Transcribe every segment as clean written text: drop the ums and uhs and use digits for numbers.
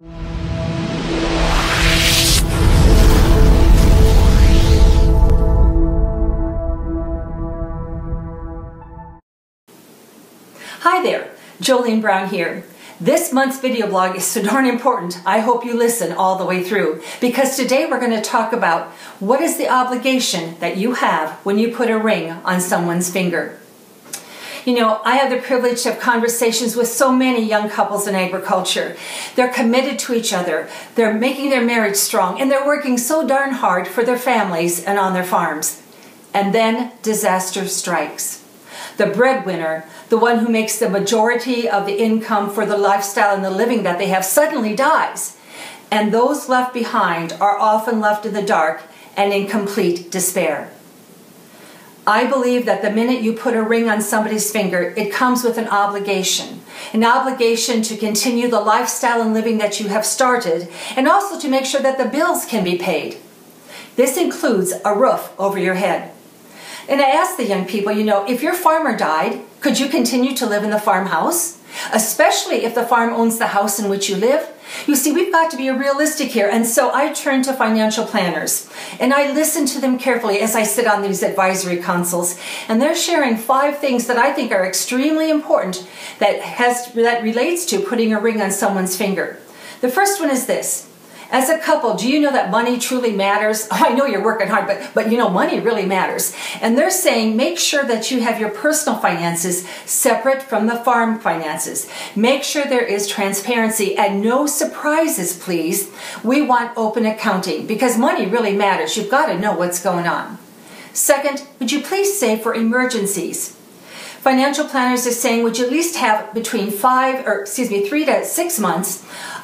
Hi there, Jolene Brown here. This month's video blog is so darn important, I hope you listen all the way through, because today we're going to talk about what is the obligation that you have when you put a ring on someone's finger. You know, I have the privilege to have conversations with so many young couples in agriculture. They're committed to each other, they're making their marriage strong, and they're working so darn hard for their families and on their farms. And then disaster strikes. The breadwinner, the one who makes the majority of the income for the lifestyle and the living that they have, suddenly dies. And those left behind are often left in the dark and in complete despair. I believe that the minute you put a ring on somebody's finger, it comes with an obligation to continue the lifestyle and living that you have started, and also to make sure that the bills can be paid. This includes a roof over your head. And I asked the young people, you know, if your farmer died, could you continue to live in the farmhouse? Especially if the farm owns the house in which you live? You see, we've got to be realistic here, and so I turn to financial planners, and I listen to them carefully as I sit on these advisory councils, and they're sharing 5 things that I think are extremely important that relates to putting a ring on someone's finger. The first one is this. As a couple, do you know that money truly matters? Oh, I know you're working hard, but you know, money really matters. And they're saying make sure that you have your personal finances separate from the farm finances. Make sure there is transparency and no surprises, please. We want open accounting because money really matters. You've got to know what's going on. Second, would you please save for emergencies? Financial planners are saying, would you at least have between 3 to 6 months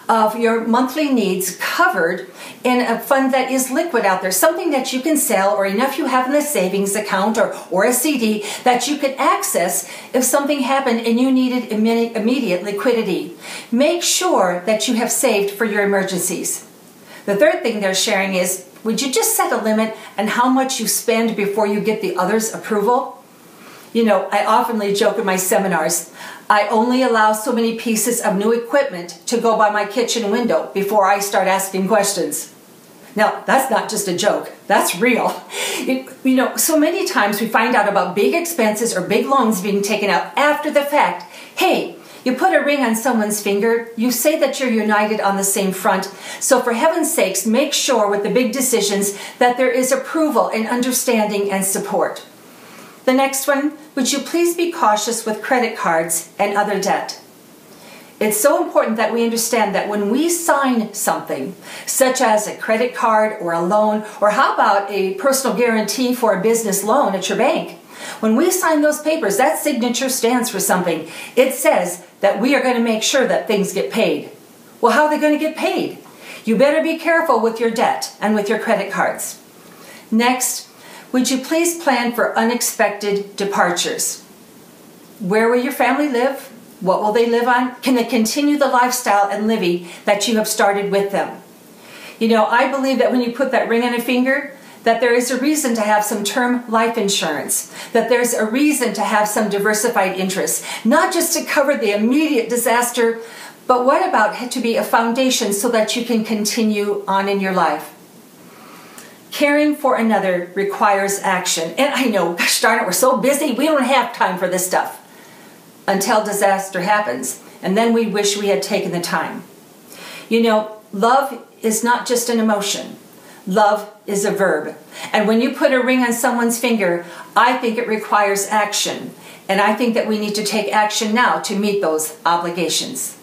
of your monthly needs covered in a fund that is liquid out there, something that you can sell or enough you have in a savings account or a CD that you could access if something happened and you needed immediate liquidity. Make sure that you have saved for your emergencies. The third thing they're sharing is, would you just set a limit on how much you spend before you get the other's approval? You know, I oftenly joke in my seminars, I only allow so many pieces of new equipment to go by my kitchen window before I start asking questions. Now, that's not just a joke, that's real. You know, so many times we find out about big expenses or big loans being taken out after the fact. Hey, you put a ring on someone's finger, you say that you're united on the same front, so for heaven's sakes, make sure with the big decisions that there is approval and understanding and support. The next one, would you please be cautious with credit cards and other debt? It's so important that we understand that when we sign something, such as a credit card or a loan, or how about a personal guarantee for a business loan at your bank, when we sign those papers, that signature stands for something. It says that we are going to make sure that things get paid. Well, how are they going to get paid? You better be careful with your debt and with your credit cards. Next, would you please plan for unexpected departures? Where will your family live? What will they live on? Can they continue the lifestyle and living that you have started with them? You know, I believe that when you put that ring on a finger, that there is a reason to have some term life insurance, that there's a reason to have some diversified interests, not just to cover the immediate disaster, but what about to be a foundation so that you can continue on in your life? Caring for another requires action. And I know, gosh darn it, we're so busy, we don't have time for this stuff. Until disaster happens, and then we wish we had taken the time. You know, love is not just an emotion. Love is a verb. And when you put a ring on someone's finger, I think it requires action. And I think that we need to take action now to meet those obligations.